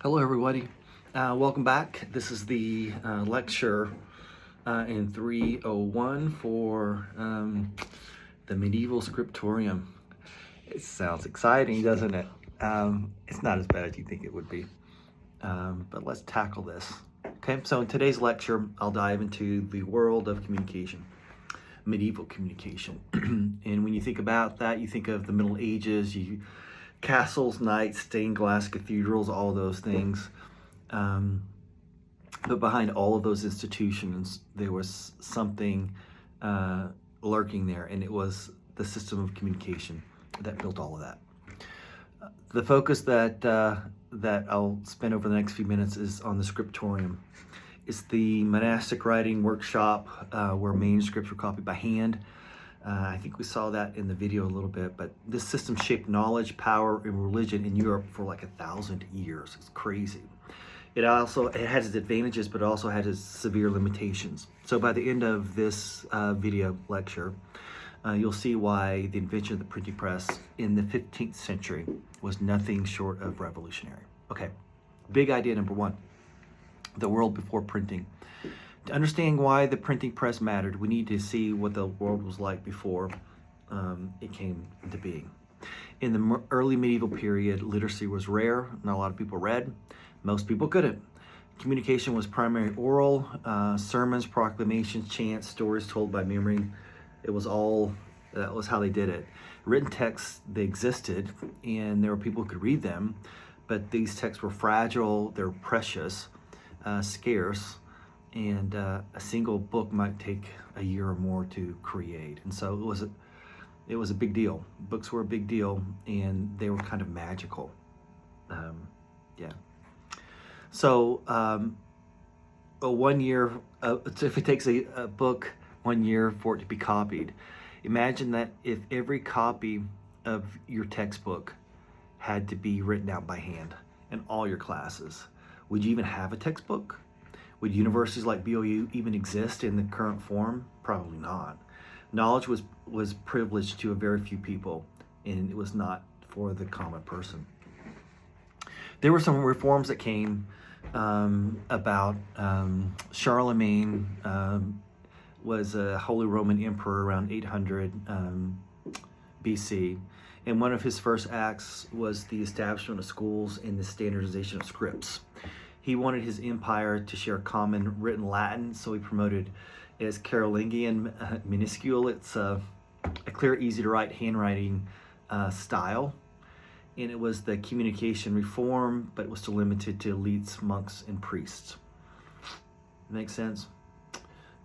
Hello, everybody. Welcome back. This is the lecture in 301 for the medieval Scriptorium. It sounds exciting, doesn't it? It's not as bad as you think it would be, but let's tackle this. Okay, so in today's lecture, I'll dive into the world of communication, medieval communication. And when you think about that, you think of the Middle Ages, castles, knights, stained glass cathedrals, all those things. But behind all of those institutions, there was something lurking there, and it was the system of communication that built all of that. The focus that I'll spend over the next few minutes is on the Scriptorium. It's the monastic writing workshop where manuscripts were copied by hand. I think we saw that in the video a little bit, but this system shaped knowledge, power, and religion in Europe for like 1,000 years. It's crazy. It has its advantages, but it also has its severe limitations. So by the end of this video lecture, you'll see why the invention of the printing press in the 15th century was nothing short of revolutionary. Okay, big idea number one, the world before printing. To understand why the printing press mattered, we need to see what the world was like before it came into being. In the early medieval period, literacy was rare. Not a lot of people read. Most people couldn't. Communication was primarily oral, sermons, proclamations, chants, stories told by memory. That was how they did it. Written texts, they existed, and there were people who could read them, but these texts were fragile, they're precious, scarce, and a single book might take a year or more to create. And so it was a big deal. Books were a big deal, and they were kind of magical. Yeah. So 1 year, if it takes a book 1 year for it to be copied, imagine that if every copy of your textbook had to be written out by hand in all your classes, would you even have a textbook? Would universities like BOU even exist in the current form? Probably not. Knowledge was privileged to a very few people, and it was not for the common person. There were some reforms that came about. Charlemagne was a Holy Roman Emperor around 800 BC, and one of his first acts was the establishment of schools and the standardization of scripts. He wanted his empire to share common written Latin, so he promoted as Carolingian minuscule. It's a clear, easy to write handwriting style, and it was the communication reform, but it was still limited to elites, monks, and priests. Make sense?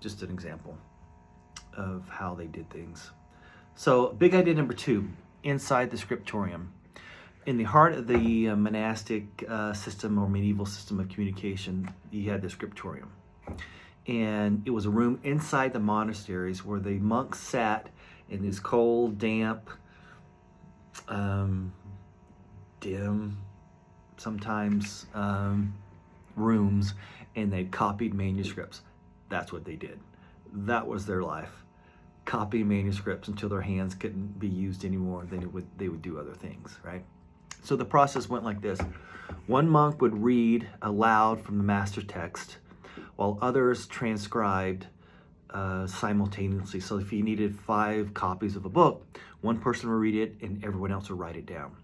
Just an example of how they did things. So, big idea number two, inside the Scriptorium. In the heart of the monastic system or medieval system of communication, you had the Scriptorium. And it was a room inside the monasteries where the monks sat in these cold, damp, dim, sometimes rooms, and they copied manuscripts. That's what they did. That was their life. Copying manuscripts until their hands couldn't be used anymore. Then they would do other things, right? So the process went like this. One monk would read aloud from the master text, while others transcribed simultaneously. So if you needed 5 copies of a book, one person would read it and everyone else would write it down.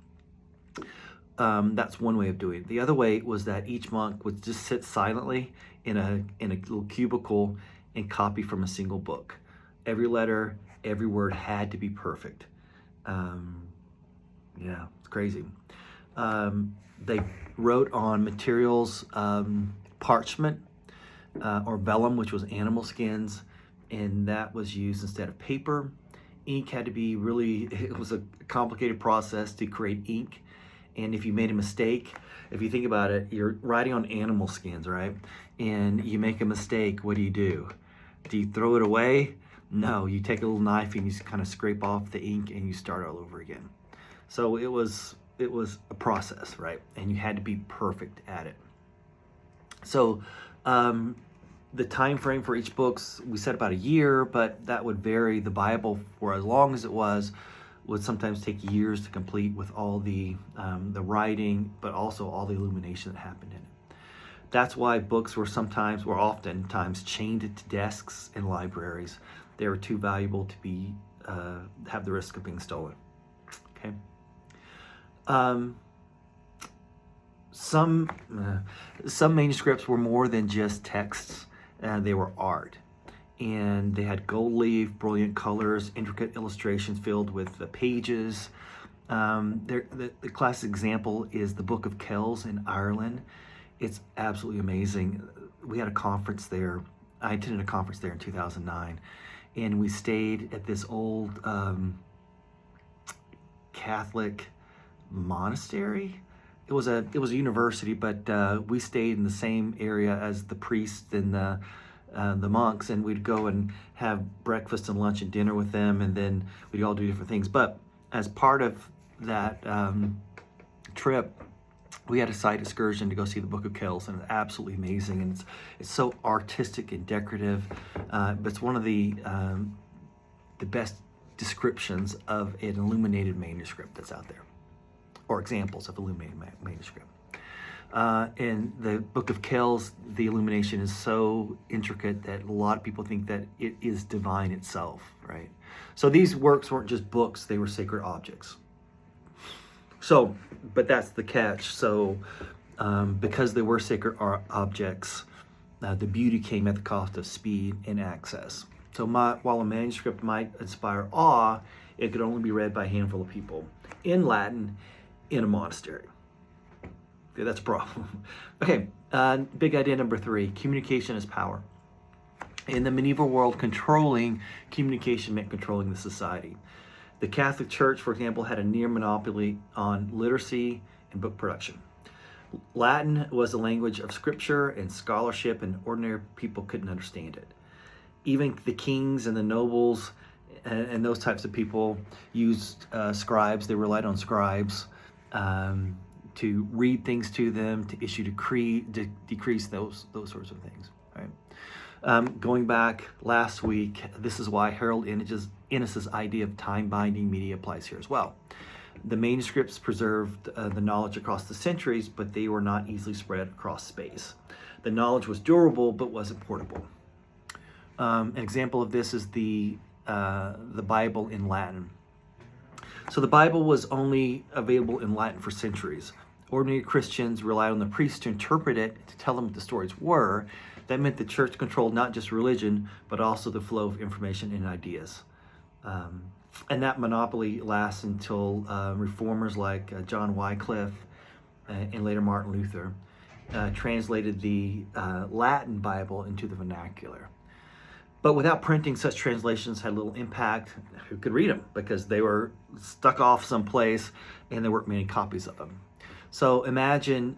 That's one way of doing it. The other way was that each monk would just sit silently in a little cubicle and copy from a single book. Every letter, every word had to be perfect. Yeah, it's crazy. They wrote on materials, parchment or vellum, which was animal skins, and that was used instead of paper. Ink had to be it was a complicated process to create ink. And if you made a mistake, if you think about it, you're writing on animal skins, right? And you make a mistake, what do? Do you throw it away? No, you take a little knife and you just kind of scrape off the ink and you start all over again. So it was a process, right? And you had to be perfect at it. So the time frame for each book, we said about a year, but that would vary. The Bible, for as long as it was would sometimes take years to complete with all the writing, but also all the illumination that happened in it. That's why books were oftentimes chained to desks in libraries. They were too valuable to be have the risk of being stolen. Okay. Some manuscripts were more than just texts. They were art. And they had gold leaf, brilliant colors, intricate illustrations filled with the pages. The classic example is the Book of Kells in Ireland. It's absolutely amazing. We had a conference there. I attended a conference there in 2009, and we stayed at this old Catholic monastery. It was a university, but we stayed in the same area as the priests and the monks, and we'd go and have breakfast and lunch and dinner with them, and then we'd all do different things. But as part of that trip, we had a site excursion to go see the Book of Kells, and it's absolutely amazing, and it's so artistic and decorative. But it's one of the best descriptions of an illuminated manuscript that's out there, or examples of illuminated manuscript. In the Book of Kells, the illumination is so intricate that a lot of people think that it is divine itself, right? So these works weren't just books, they were sacred objects. So, but that's the catch. So, because they were sacred objects, the beauty came at the cost of speed and access. So while a manuscript might inspire awe, it could only be read by a handful of people in Latin in a monastery. Okay, that's a problem. Okay, big idea number 3, communication is power. In the medieval world, controlling communication meant controlling the society. The Catholic Church, for example, had a near monopoly on literacy and book production. Latin was the language of scripture and scholarship, and ordinary people couldn't understand it. Even the kings and the nobles and those types of people used scribes. They relied on scribes to read things to them, to issue decrees, those sorts of things. Right? Going back last week, this is why Harold Innis's idea of time-binding media applies here as well. The manuscripts preserved the knowledge across the centuries, but they were not easily spread across space. The knowledge was durable, but wasn't portable. An example of this is the Bible in Latin. So the Bible was only available in Latin for centuries. Ordinary Christians relied on the priests to interpret it, to tell them what the stories were. That meant the church controlled not just religion, but also the flow of information and ideas. And that monopoly lasts until reformers like John Wycliffe and later Martin Luther translated the Latin Bible into the vernacular. But without printing, such translations had little impact. Who could read them? Because they were stuck off someplace and there weren't many copies of them. So imagine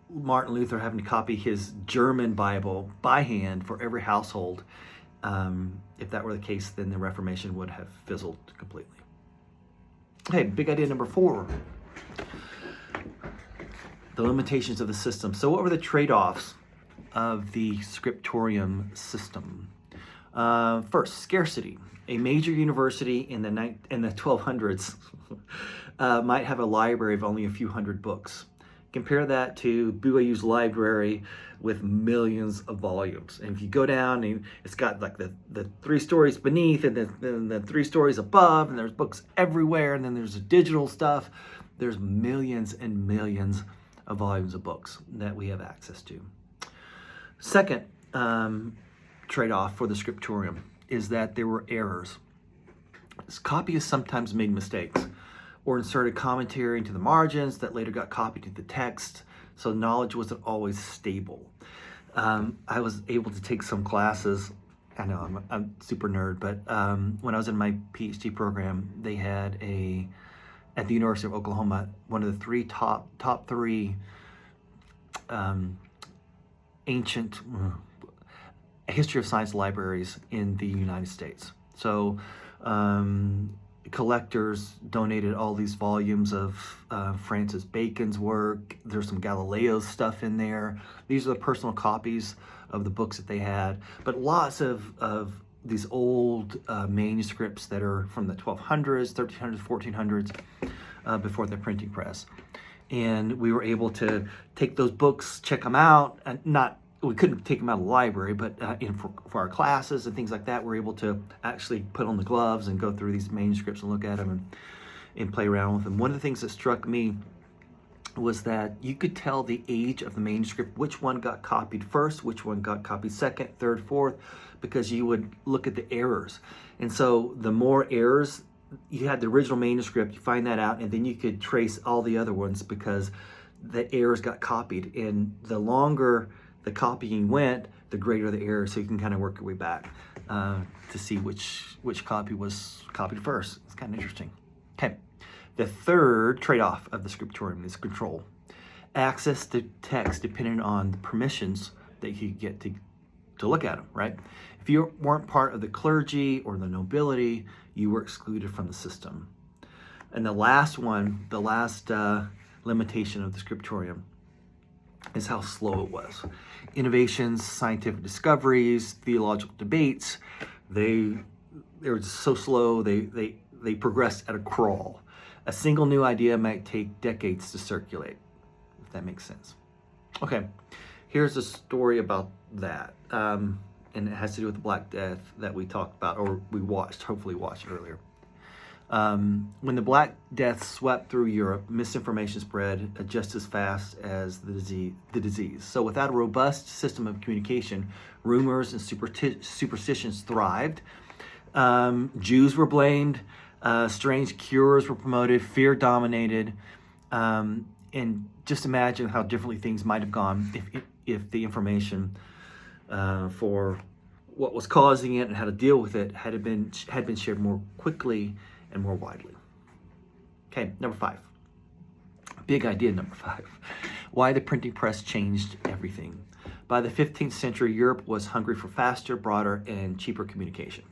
Martin Luther having to copy his German Bible by hand for every household. If that were the case, then the Reformation would have fizzled completely. Okay, big idea number 4. The limitations of the system. So what were the trade-offs of the Scriptorium system? First, scarcity. A major university in the 1200s might have a library of only a few hundred books. Compare that to BYU's library with millions of volumes. And if you go down, and it's got like the 3 stories beneath and then the 3 stories above, and there's books everywhere, and then there's the digital stuff. There's millions and millions of volumes of books that we have access to. Second trade-off for the Scriptorium is that there were errors. Copyists sometimes made mistakes or inserted commentary into the margins that later got copied to the text, so knowledge wasn't always stable. I was able to take some classes. I know I'm super nerd, but when I was in my PhD program, they had at the University of Oklahoma, one of the top three ancient history of science libraries in the United States. So collectors donated all these volumes of Francis Bacon's work. There's some Galileo stuff in there. These are the personal copies of the books that they had, but lots of these old manuscripts that are from the 1200s, 1300s, 1400s, before the printing press. And we were able to take those books, check them out, and we couldn't take them out of the library, but for our classes and things like that, we're able to actually put on the gloves and go through these manuscripts and look at them and play around with them. One of the things that struck me was that you could tell the age of the manuscript, which one got copied first, which one got copied second, third, fourth, because you would look at the errors. And so the more errors, you had the original manuscript, you find that out, and then you could trace all the other ones because the errors got copied. And the longer the copying went, the greater the error, so you can kind of work your way back to see which copy was copied first. It's kind of interesting. Okay. The third trade-off of the Scriptorium is control. Access to text depending on the permissions that you get to look at them, right? If you weren't part of the clergy or the nobility, you were excluded from the system. And the last limitation of the Scriptorium is how slow it was. Innovations, scientific discoveries, theological debates, they were just so slow, they progressed at a crawl. A single new idea might take decades to circulate, if that makes sense. Okay, here's a story about that. And it has to do with the Black Death that we talked about, or we hopefully watched earlier. When the Black Death swept through Europe, misinformation spread just as fast as the disease. So without a robust system of communication, rumors and superstitions thrived. Jews were blamed. Strange cures were promoted, fear dominated, and just imagine how differently things might have gone if the information for what was causing it and how to deal with it had been shared more quickly and more widely. Okay, number 5. Big idea number 5. Why the printing press changed everything. By the 15th century, Europe was hungry for faster, broader, and cheaper communication.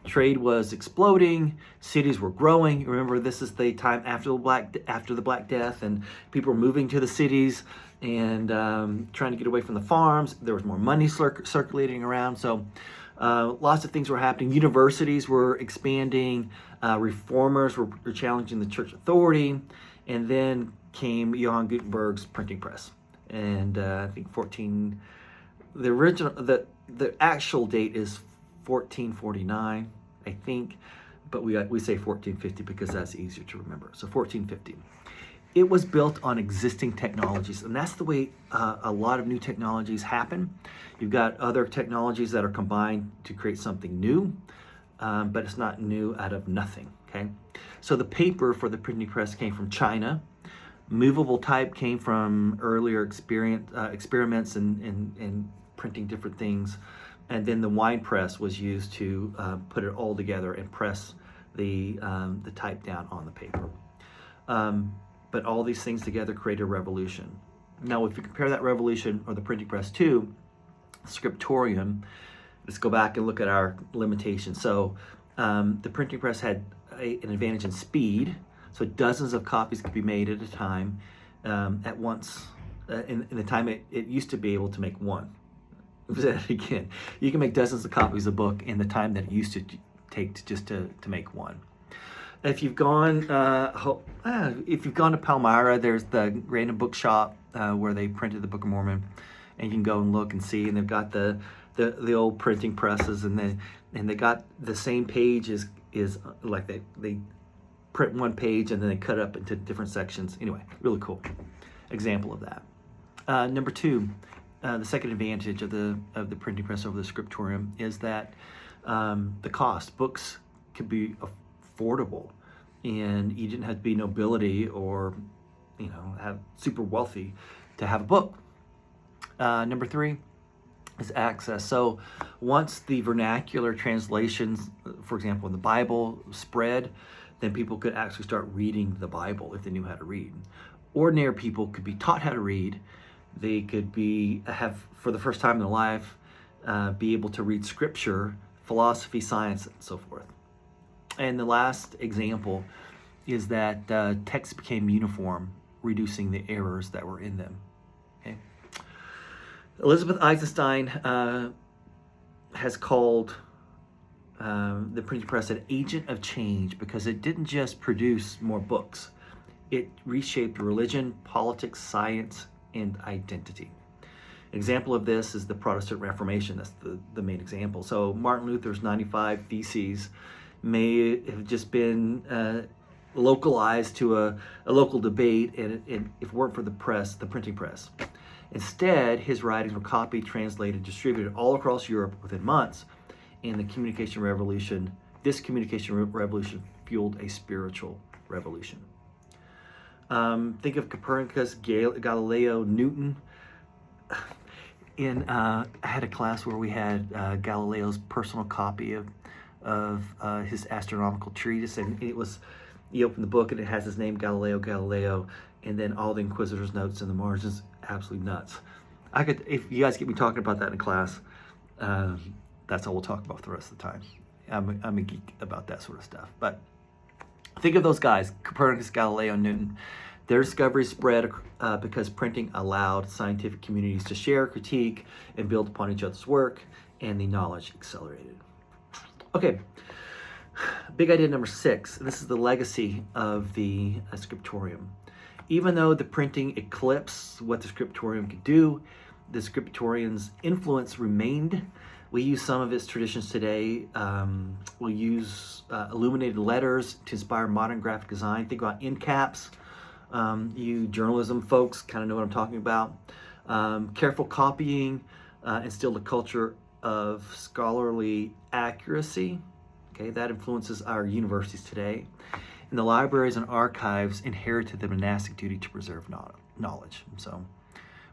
Trade was exploding, cities were growing. Remember, this is the time after the Black Death, and people were moving to the cities and trying to get away from the farms. There was more money circulating around, so lots of things were happening. Universities were expanding, reformers were challenging the church authority, and then came Johann Gutenberg's printing press. And I think the actual date is 1449, I think, but we say 1450 because that's easier to remember. So 1450. It was built on existing technologies, and that's the way a lot of new technologies happen. You've got other technologies that are combined to create something new, but it's not new out of nothing, okay? So the paper for the printing press came from China. Movable type came from earlier experiments in printing different things. And then the wine press was used to put it all together and press the type down on the paper. But all these things together create a revolution. Now, if you compare that revolution or the printing press to Scriptorium, let's go back and look at our limitations. So the printing press had an advantage in speed. So dozens of copies could be made at a time at once. In the time it used to be able to make one. Again, you can make dozens of copies of a book in the time that it used to take to make one. If you've gone to Palmyra, there's the Random Bookshop where they printed the Book of Mormon, and you can go and look and see. And they've got the old printing presses, and they got the same page is like they print one page and then they cut it up into different sections. Anyway, really cool example of that. Number 2. The second advantage of the printing press over the Scriptorium is that the cost. Books could be affordable, and you didn't have to be nobility or have super wealthy to have a book. Number 3 is access. So once the vernacular translations, for example, in the Bible, spread, then people could actually start reading the Bible if they knew how to read. Ordinary people could be taught how to read. They could have for the first time in their life, be able to read scripture, philosophy, science, and so forth. And the last example is that texts became uniform, reducing the errors that were in them. Okay. Elizabeth Eisenstein has called the printing press an agent of change because it didn't just produce more books. It reshaped religion, politics, science, and identity. An example of this is the Protestant Reformation. That's the main example. So Martin Luther's 95 Theses may have just been localized to a local debate, and if it weren't for the press, the printing press. Instead, his writings were copied, translated, distributed all across Europe within months. And this communication revolution fueled a spiritual revolution. Think of Copernicus, Galileo, Newton. I had a class where we had Galileo's personal copy of his astronomical treatise, and it was, you open the book and it has his name, Galileo Galileo, and then all the inquisitor's notes in the margins. Absolutely nuts. If you guys get me talking about that in class, that's all we'll talk about for the rest of the time. I'm a geek about that sort of stuff. But think of those guys, Copernicus, Galileo, Newton. Their discoveries spread because printing allowed scientific communities to share, critique, and build upon each other's work, and the knowledge accelerated. Okay, big idea number 6. This is the legacy of the Scriptorium. Even though the printing eclipsed what the Scriptorium could do, the Scriptorium's influence remained. We use some of its traditions today. We'll use illuminated letters to inspire modern graphic design. Think about end caps. You journalism folks kind of know what I'm talking about. Careful copying instilled a culture of scholarly accuracy. Okay, that influences our universities today. And the libraries and archives inherited the monastic duty to preserve knowledge. So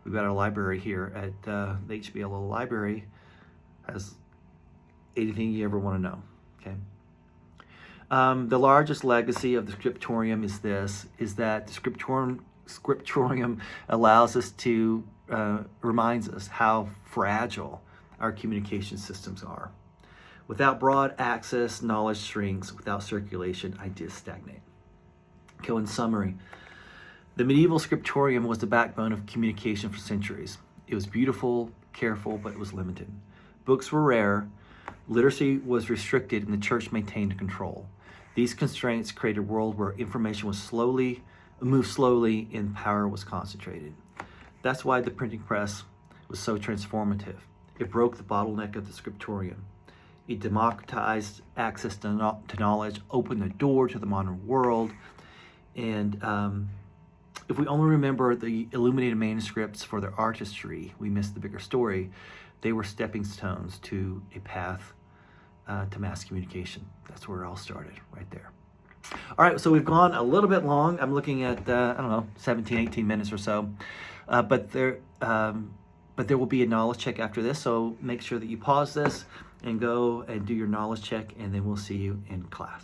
we've got our library here at the HBLO library. Has anything you ever want to know. Okay. The largest legacy of the Scriptorium is that the Scriptorium allows us to, reminds us how fragile our communication systems are. Without broad access, knowledge shrinks. Without circulation, ideas stagnate. Okay, in summary, the medieval Scriptorium was the backbone of communication for centuries. It was beautiful, careful, but it was limited. Books were rare, literacy was restricted, and the church maintained control. These constraints created a world where information moved slowly, and power was concentrated. That's why the printing press was so transformative. It broke the bottleneck of the Scriptorium. It democratized access to knowledge, opened the door to the modern world, and if we only remember the illuminated manuscripts for their artistry, we miss the bigger story. They were stepping stones to a path to mass communication. That's where it all started, right there. All right, so we've gone a little bit long. I'm looking at, 17, 18 minutes or so. But there will be a knowledge check after this, so make sure that you pause this and go and do your knowledge check, and then we'll see you in class.